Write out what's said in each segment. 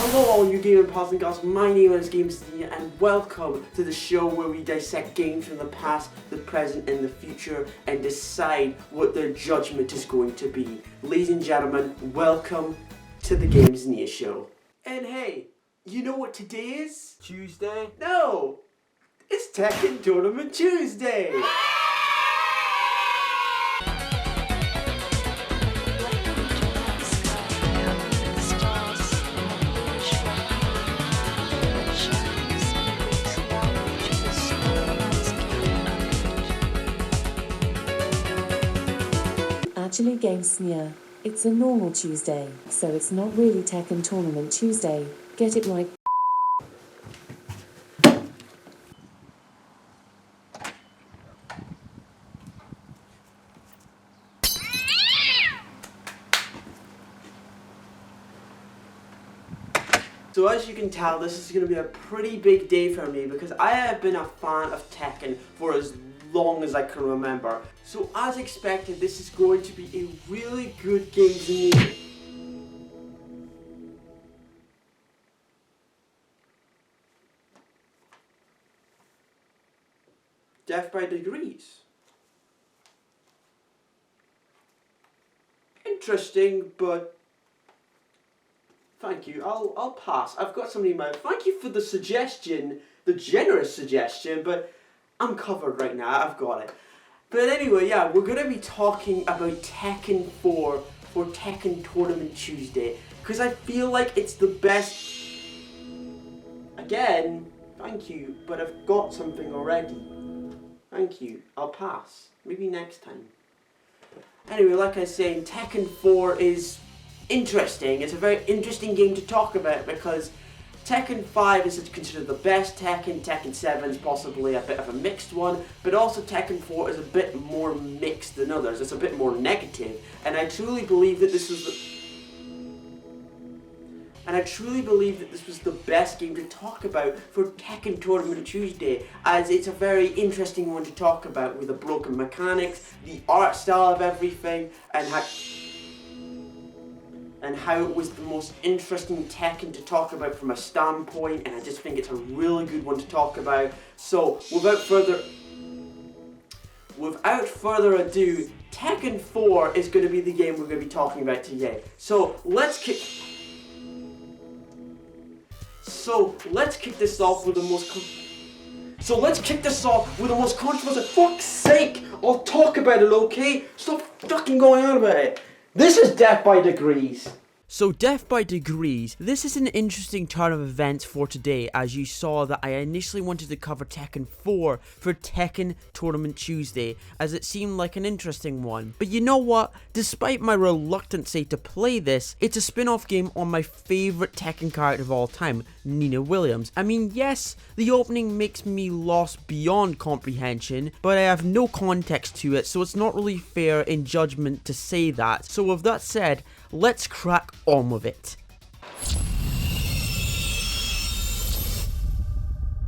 Hello all you gaming pals and gals, my name is Gamessnia and welcome to the show where we dissect games from the past, the present and the future and decide what their judgment is going to be. Ladies and gentlemen, welcome to the Gamessnia show. And hey, you know what today is? Tuesday? No! It's Tekken Tournament Tuesday! Actually, Gamessnia, it's a normal Tuesday, so it's not really Tekken Tournament Tuesday. Get it right. So as you can tell, this is going to be a pretty big day for me because I have been a fan of Tekken for as long as I can remember. So as expected, this is going to be a really good Gamessnia. Death by Degrees. Interesting, but thank you. I'll pass. I've got something in mind. Thank you for the suggestion, the generous suggestion, but I'm covered right now. I've got it. But anyway, yeah, we're going to be talking about Tekken 4 for Tekken Tournament Tuesday because I feel like it's the best. Again, thank you, but I've got something already. Thank you. I'll pass. Maybe next time. Anyway, like I was saying, Tekken 4 is interesting. It's a very interesting game to talk about because Tekken 5 is considered the best Tekken, Tekken 7 is possibly a bit of a mixed one, but also Tekken 4 is a bit more mixed than others. It's a bit more negative, and I truly believe that this was the best game to talk about for Tekken Tournament Tuesday, as it's a very interesting one to talk about with the broken mechanics, the art style of everything, and how it was the most interesting Tekken to talk about from a standpoint, and I just think it's a really good one to talk about. So, without further ado, Tekken 4 is going to be the game we're going to be talking about today. So, let's kick this off with the most controversial. Fuck's sake! I'll talk about it, okay? Stop fucking going on about it. This is Death by Degrees. So Death by Degrees, this is an interesting turn of events for today, as you saw that I initially wanted to cover Tekken 4 for Tekken Tournament Tuesday, as it seemed like an interesting one. But you know what, despite my reluctancy to play this, it's a spin-off game on my favourite Tekken character of all time, Nina Williams. I mean, yes, the opening makes me lost beyond comprehension, but I have no context to it, so it's not really fair in judgment to say that. So with that said, let's crack on with it.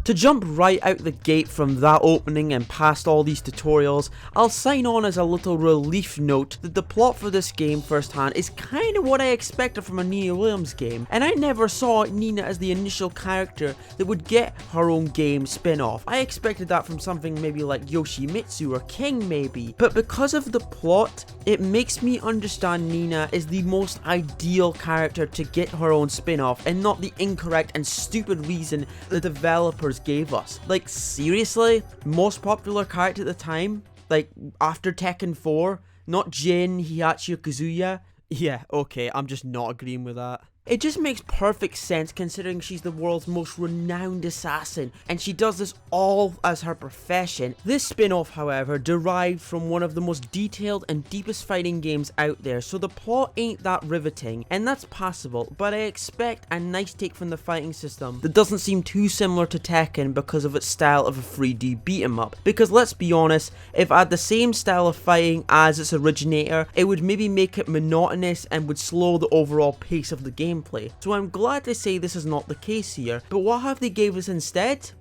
To jump right out the gate from that opening and past all these tutorials, I'll sign on as a little relief note that the plot for this game firsthand is kind of what I expected from a Nina Williams game, and I never saw Nina as the initial character that would get her own game spin-off. I expected that from something maybe like Yoshimitsu or King maybe, but because of the plot, it makes me understand Nina is the most ideal character to get her own spin-off and not the incorrect and stupid reason the developers gave us. Like, seriously? Most popular character at the time? Like, after Tekken 4? Not Jin, Heihachi, or Kazuya? Yeah, okay, I'm just not agreeing with that. It just makes perfect sense considering she's the world's most renowned assassin, and she does this all as her profession. This spin-off, however, derived from one of the most detailed and deepest fighting games out there, so the plot ain't that riveting, and that's passable, but I expect a nice take from the fighting system that doesn't seem too similar to Tekken because of its style of a 3D beat-em-up. Because let's be honest, if it had the same style of fighting as its originator, it would maybe make it monotonous and would slow the overall pace of the gameplay. So I'm glad to say this is not the case here, but what have they gave us instead?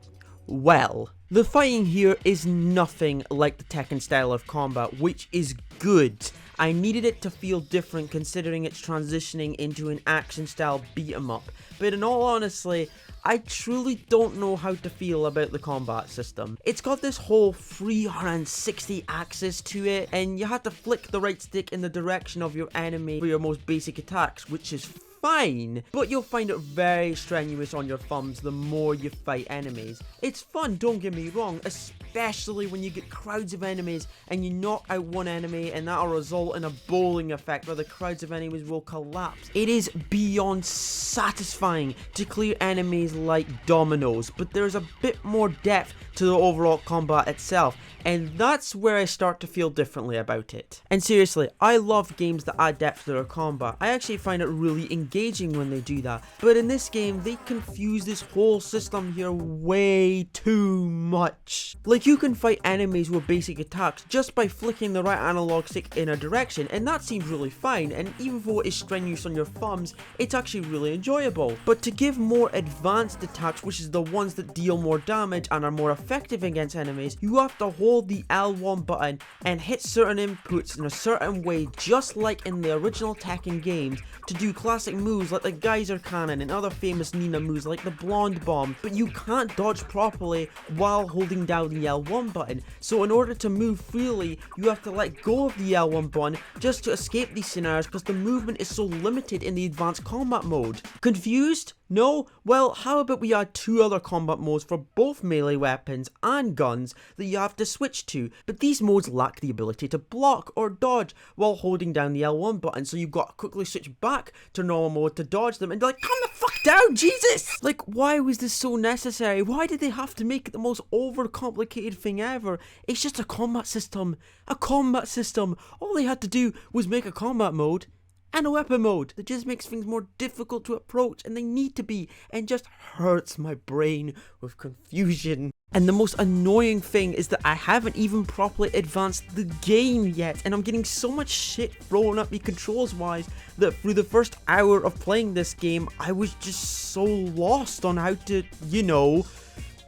Well, the fighting here is nothing like the Tekken style of combat, which is good. I needed it to feel different considering it's transitioning into an action style beat 'em up. But in all honesty, I truly don't know how to feel about the combat system. It's got this whole 360 axis to it, and you have to flick the right stick in the direction of your enemy for your most basic attacks, which is fine, but you'll find it very strenuous on your thumbs the more you fight enemies. It's fun, don't get me wrong, especially when you get crowds of enemies and you knock out one enemy and that'll result in a bowling effect where the crowds of enemies will collapse. It is beyond satisfying to clear enemies like dominoes, but there's a bit more depth to the overall combat itself, and that's where I start to feel differently about it. And seriously, I love games that add depth to their combat. I actually find it really engaging when they do that, but in this game they confuse this whole system here way too much. Like, you can fight enemies with basic attacks just by flicking the right analog stick in a direction, and that seems really fine, and even though it is strenuous on your thumbs, it's actually really enjoyable. But to give more advanced attacks, which is the ones that deal more damage and are more effective against enemies, you have to hold the L1 button and hit certain inputs in a certain way, just like in the original Tekken games, to do classic moves like the Geyser Cannon and other famous Nina moves like the Blonde Bomb, but you can't dodge properly while holding down the L1 button. So in order to move freely, you have to let go of the L1 button just to escape these scenarios because the movement is so limited in the advanced combat mode. Confused? No? Well, how about we add 2 other combat modes for both melee weapons and guns that you have to switch to, but these modes lack the ability to block or dodge while holding down the L1 button, so you've got to quickly switch back to normal mode to dodge them, and like, calm the fuck down, Jesus! Like, why was this so necessary? Why did they have to make it the most overcomplicated thing ever? It's just a combat system. A combat system. All they had to do was make a combat mode and a weapon mode that just makes things more difficult to approach, and they need to be, and just hurts my brain with confusion. And the most annoying thing is that I haven't even properly advanced the game yet, and I'm getting so much shit thrown at me controls wise that through the first hour of playing this game, I was just so lost on how to, you know,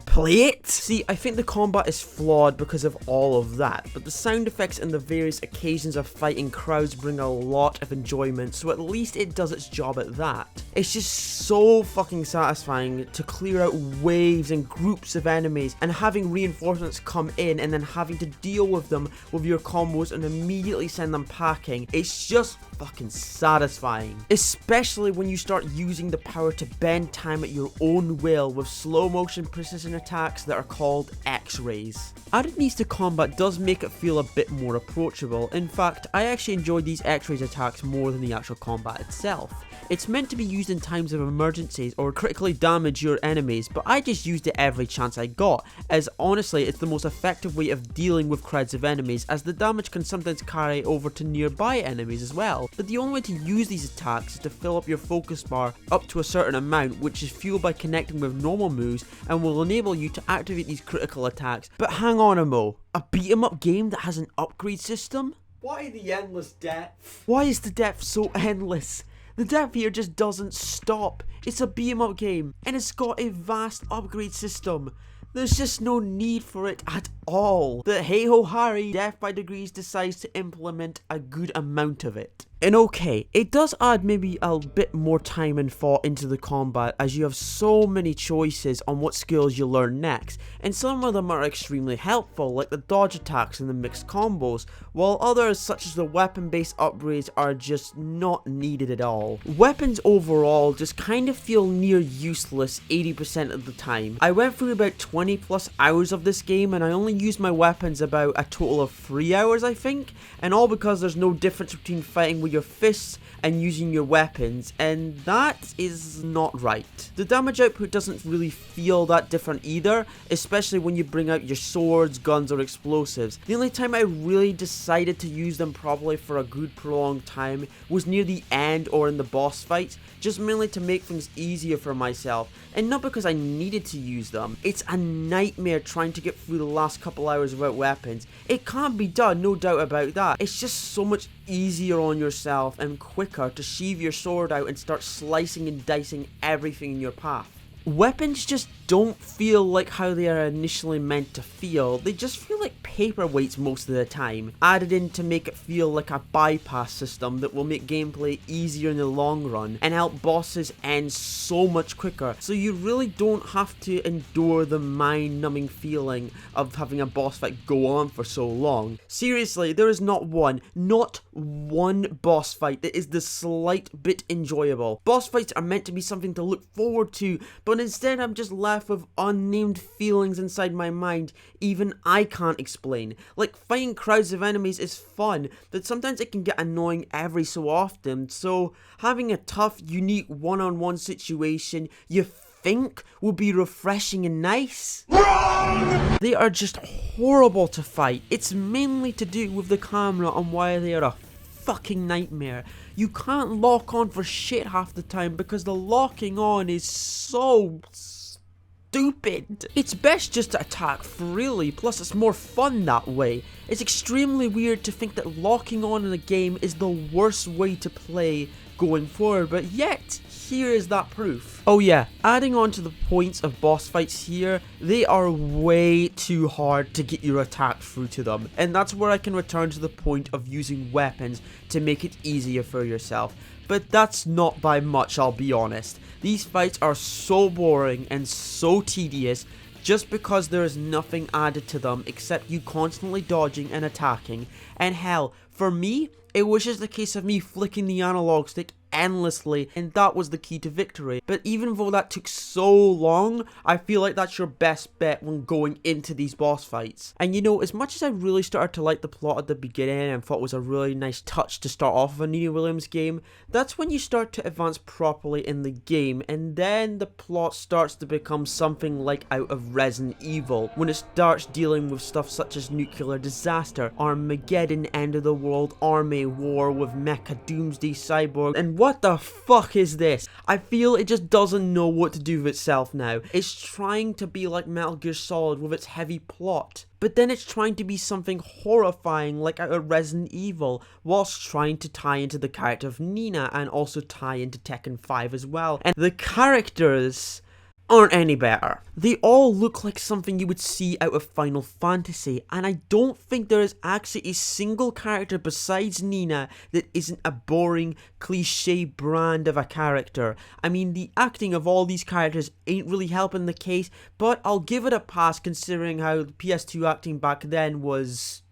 play it. See, I think the combat is flawed because of all of that, but the sound effects and the various occasions of fighting crowds bring a lot of enjoyment, so at least it does its job at that. It's just so fucking satisfying to clear out waves and groups of enemies and having reinforcements come in and then having to deal with them with your combos and immediately send them packing. It's just fucking satisfying, especially when you start using the power to bend time at your own will with slow motion precision attacks that are called X-rays. Adding these to combat does make it feel a bit more approachable. In fact, I actually enjoy these X-rays attacks more than the actual combat itself. It's meant to be used in times of emergencies or critically damage your enemies, but I just used it every chance I got, as honestly it's the most effective way of dealing with crowds of enemies, as the damage can sometimes carry over to nearby enemies as well. But the only way to use these attacks is to fill up your focus bar up to a certain amount, which is fueled by connecting with normal moves and will enable you to activate these critical attacks. But hang on a mo, a beat 'em up game that has an upgrade system? Why the endless depth? Why is the depth so endless? The depth here just doesn't stop. It's a beat 'em up game, and it's got a vast upgrade system. There's just no need for it at all. But hey ho Harry, Death by Degrees decides to implement a good amount of it. And okay, it does add maybe a bit more time and thought into the combat, as you have so many choices on what skills you learn next, and some of them are extremely helpful, like the dodge attacks and the mixed combos, while others such as the weapon based upgrades are just not needed at all. Weapons overall just kind of feel near useless 80% of the time. I went through about 20 plus hours of this game and I only used my weapons about a total of 3 hours I think, and all because there's no difference between fighting with your fists and using your weapons, and that is not right. The damage output doesn't really feel that different either, especially when you bring out your swords, guns or explosives. The only time I really decided to use them properly for a good prolonged time was near the end or in the boss fights, just mainly to make things easier for myself, and not because I needed to use them. It's a nightmare trying to get through the last couple hours without weapons. It can't be done, no doubt about that. It's just so much easier on yourself and quicker to sheathe your sword out and start slicing and dicing everything in your path. Weapons just don't feel like how they are initially meant to feel. They just feel like paperweights most of the time, added in to make it feel like a bypass system that will make gameplay easier in the long run and help bosses end so much quicker, so you really don't have to endure the mind-numbing feeling of having a boss fight go on for so long. Seriously, there is not one boss fight that is the slight bit enjoyable. Boss fights are meant to be something to look forward to, but instead I'm just left with unnamed feelings inside my mind even I can't explain. Like, fighting crowds of enemies is fun, but sometimes it can get annoying every so often, so having a tough, unique one-on-one situation you think will be refreshing and nice. Wrong! They are just horrible to fight. It's mainly to do with the camera and why they are a fucking nightmare. You can't lock on for shit half the time because the locking on is so stupid. It's best just to attack freely, plus it's more fun that way. It's extremely weird to think that locking on in a game is the worst way to play going forward, but yet here is that proof. Oh yeah, adding on to the points of boss fights here, they are way too hard to get your attack through to them, and that's where I can return to the point of using weapons to make it easier for yourself. But that's not by much, I'll be honest. These fights are so boring and so tedious just because there is nothing added to them except you constantly dodging and attacking, and hell, for me, it was just a case of me flicking the analog stick endlessly, and that was the key to victory. But even though that took so long, I feel like that's your best bet when going into these boss fights. And you know, as much as I really started to like the plot at the beginning and thought it was a really nice touch to start off a Nina Williams game, that's when you start to advance properly in the game, and then the plot starts to become something like out of Resident Evil, when it starts dealing with stuff such as nuclear disaster, Armageddon, end of the world army war with mecha doomsday cyborg, and what the fuck is this? I feel it just doesn't know what to do with itself now. It's trying to be like Metal Gear Solid with its heavy plot, but then it's trying to be something horrifying like out of Resident Evil, whilst trying to tie into the character of Nina and also tie into Tekken 5 as well. And the characters aren't any better. They all look like something you would see out of Final Fantasy, and I don't think there is actually a single character besides Nina that isn't a boring, cliche brand of a character. I mean, the acting of all these characters ain't really helping the case, but I'll give it a pass considering how the PS2 acting back then was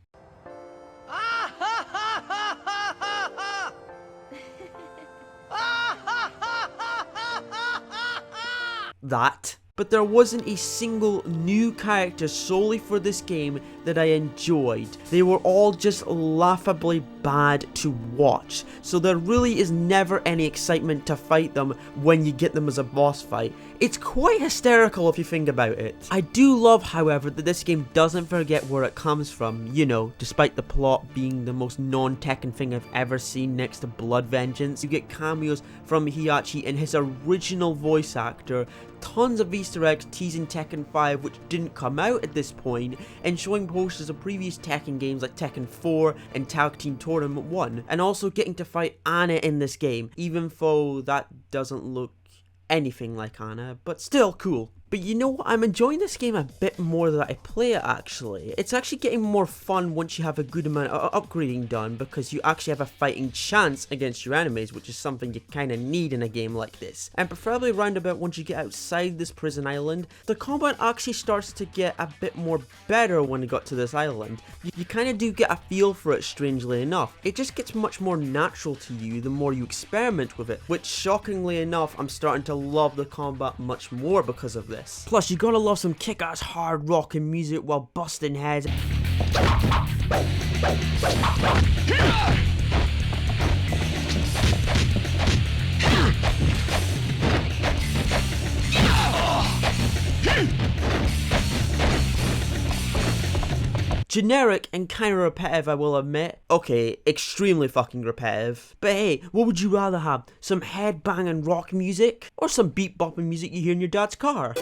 that. But there wasn't a single new character solely for this game that I enjoyed. They were all just laughably bad to watch, so there really is never any excitement to fight them when you get them as a boss fight. It's quite hysterical if you think about it. I do love, however, that this game doesn't forget where it comes from, you know, despite the plot being the most non-Tekken thing I've ever seen next to Blood Vengeance. You get cameos from Heihachi and his original voice actor, tons of Easter eggs teasing Tekken 5 which didn't come out at this point, and showing posters of previous Tekken games like Tekken 4 and Tag Team Tournament 1, and also getting to fight Anna in this game, even though that doesn't look anything like Anna, but still cool. But you know what, I'm enjoying this game a bit more that I play it actually. It's actually getting more fun once you have a good amount of upgrading done, because you actually have a fighting chance against your enemies, which is something you kind of need in a game like this. And preferably around about once you get outside this prison island, the combat actually starts to get a bit more better when you got to this island. You kind of do get a feel for it, strangely enough. It just gets much more natural to you the more you experiment with it, which shockingly enough, I'm starting to love the combat much more because of this. Plus, you gotta love some kick-ass hard rockin' music while busting heads. Generic and kinda repetitive, I will admit. Okay, extremely fucking repetitive. But hey, what would you rather have? Some head-banging rock music? Or some beat-bopping music you hear in your dad's car?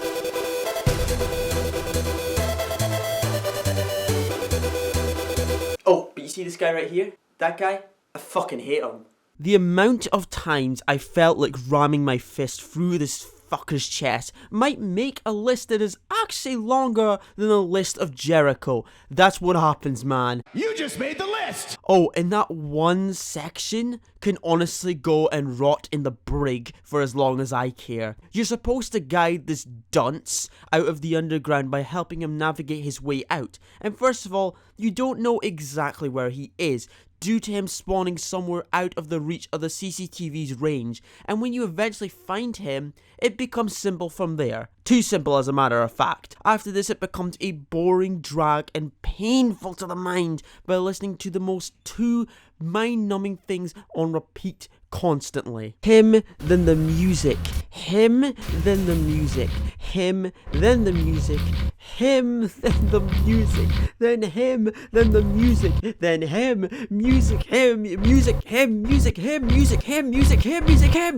Oh, but you see this guy right here? That guy? I fucking hate him. The amount of times I felt like ramming my fist through this fucker's chest might make a list that is actually longer than the list of Jericho. That's what happens, man. You just made the list! Oh, and that one section can honestly go and rot in the brig for as long as I care. You're supposed to guide this dunce out of the underground by helping him navigate his way out. And first of all, you don't know exactly where he is, due to him spawning somewhere out of the reach of the CCTV's range, and when you eventually find him, it becomes simple from there. Too simple as a matter of fact. After this, it becomes a boring drag and painful to the mind by listening to the most two mind-numbing things on repeat constantly. Him, then the music. Him, then the music. Him, then the music. Him, then the music. Then him, then the music. Then him, music, him, music, him, music, him, music, him, music, him, music, him.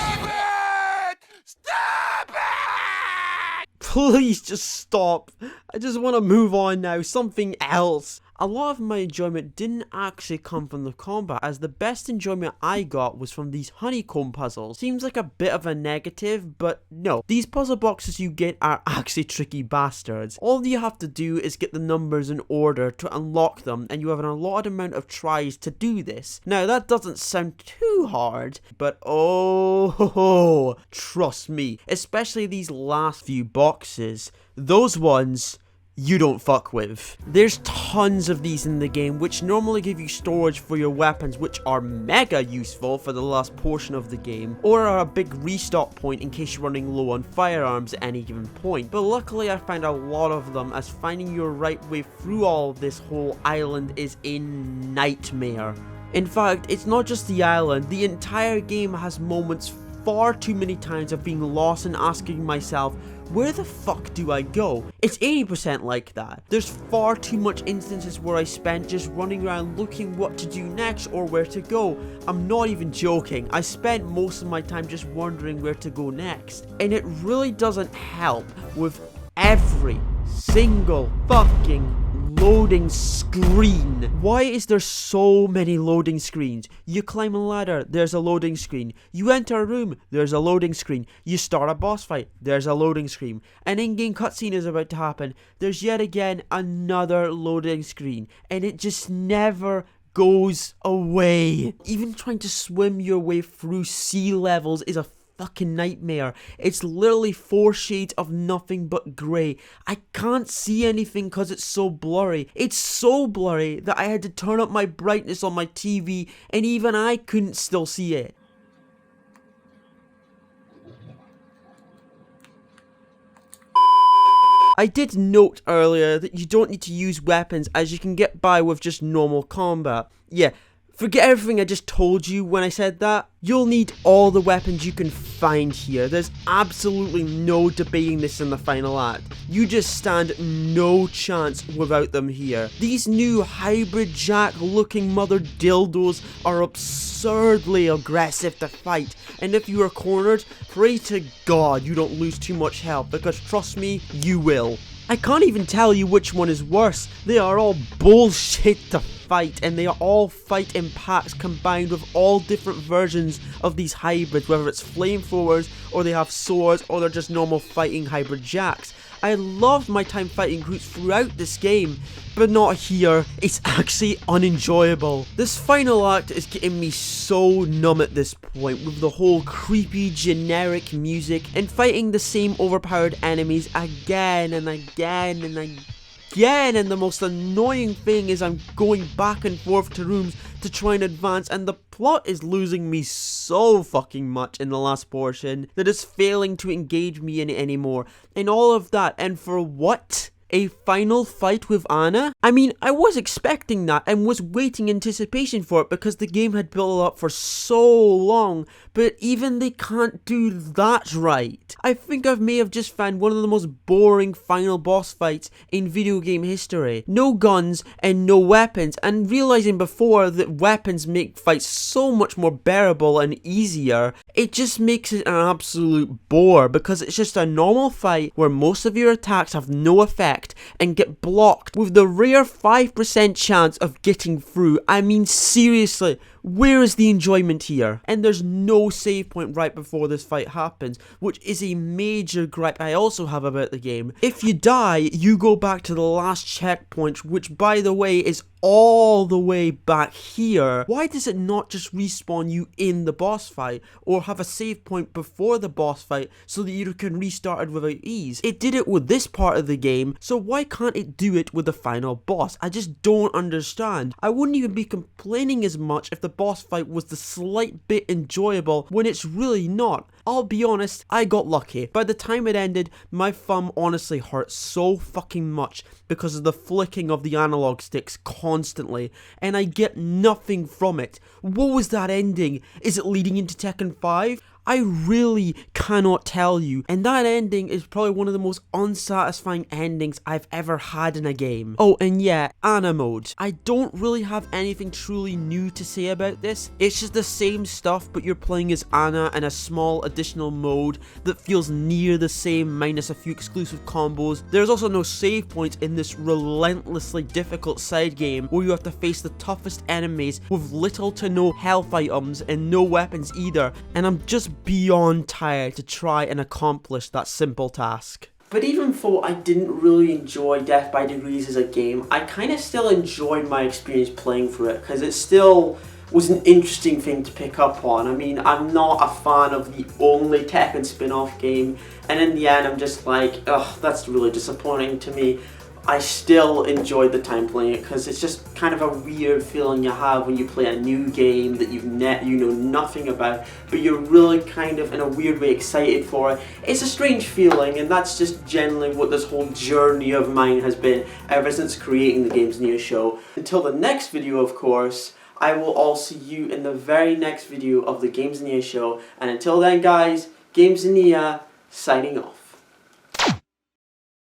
Stop it! Please just stop. I just want to move on now. Something else. A lot of my enjoyment didn't actually come from the combat, as the best enjoyment I got was from these honeycomb puzzles. Seems like a bit of a negative, but no. These puzzle boxes you get are actually tricky bastards. All you have to do is get the numbers in order to unlock them, and you have an allotted amount of tries to do this. Now, that doesn't sound too hard, but oh, trust me, especially these last few boxes, those ones you don't fuck with. There's tons of these in the game, which normally give you storage for your weapons, which are mega useful for the last portion of the game, or are a big restock point in case you're running low on firearms at any given point. But luckily I found a lot of them, as finding your right way through all of this whole island is a nightmare. In fact, it's not just the island, the entire game has moments far too many times of being lost and asking myself, where the fuck do I go? It's 80% like that. There's far too much instances where I spent just running around looking what to do next or where to go. I'm not even joking. I spent most of my time just wondering where to go next. And it really doesn't help with every single fucking loading screen. Why is there so many loading screens? You climb a ladder, there's a loading screen. You enter a room, there's a loading screen. You start a boss fight, there's a loading screen. An in-game cutscene is about to happen, there's yet again another loading screen. And it just never goes away. Even trying to swim your way through sea levels is a fucking nightmare. It's literally 4 shades of nothing but grey. I can't see anything because it's so blurry. It's so blurry that I had to turn up my brightness on my TV, and even I couldn't still see it. I did note earlier that you don't need to use weapons, as you can get by with just normal combat. Yeah, forget everything I just told you when I said that. You'll need all the weapons you can find here. There's absolutely no debating this in the final act. You just stand no chance without them here. These new hybrid jack looking mother dildos are absurdly aggressive to fight, and if you are cornered, pray to God you don't lose too much health, because trust me, you will. I can't even tell you which one is worse. They are all bullshit to fight, and they all fight in packs combined with all different versions of these hybrids, whether it's flamethrowers, or they have swords, or they're just normal fighting hybrid jacks. I loved my time fighting Groots throughout this game, but not here. It's actually unenjoyable. This final act is getting me so numb at this point, with the whole creepy generic music and fighting the same overpowered enemies again and again and again, and the most annoying thing is I'm going back and forth to rooms to try and advance, and the plot is losing me so fucking much in the last portion that it's failing to engage me in it anymore. And all of that, and for what? A final fight with Anna? I mean, I was expecting that and was waiting in anticipation for it because the game had built up for so long, but even they can't do that right. I think I may have just found one of the most boring final boss fights in video game history. No guns and no weapons, and realizing before that weapons make fights so much more bearable and easier, it just makes it an absolute bore, because it's just a normal fight where most of your attacks have no effect and get blocked with the rare 5% chance of getting through. I mean, seriously, Where is the enjoyment here? And there's no save point right before this fight happens, which is a major gripe I also have about the game. If you die, you go back to the last checkpoint, which by the way is all the way back here. Why does it not just respawn you in the boss fight, or have a save point before the boss fight so that you can restart it without ease? It did it with this part of the game, so why can't it do it with the final boss? I just don't understand. I wouldn't even be complaining as much if the boss fight was the slight bit enjoyable when it's really not. I'll be honest, I got lucky. By the time it ended, my thumb honestly hurt so fucking much because of the flicking of the analog sticks constantly, and I get nothing from it. What was that ending? Is it leading into Tekken 5? I really cannot tell you, and that ending is probably one of the most unsatisfying endings I've ever had in a game. Oh, and yeah, Anna mode. I don't really have anything truly new to say about this. It's just the same stuff, but you're playing as Anna in a small additional mode that feels near the same minus a few exclusive combos. There's also no save points in this relentlessly difficult side game where you have to face the toughest enemies with little to no health items and no weapons either, and I'm just beyond tired to try and accomplish that simple task. But even though I didn't really enjoy Death by Degrees as a game, I kind of still enjoyed my experience playing through it, because it still was an interesting thing to pick up on. I mean, I'm not a fan of the only Tekken spin-off game, and in the end I'm just like, ugh, that's really disappointing to me. I still enjoyed the time playing it because it's just kind of a weird feeling you have when you play a new game that you know nothing about, but you're really kind of in a weird way excited for it. It's a strange feeling, and that's just generally what this whole journey of mine has been ever since creating the Gamessnia show. Until the next video, of course, I will all see you in the very next video of the Gamessnia show, and until then guys, Gamessnia signing off.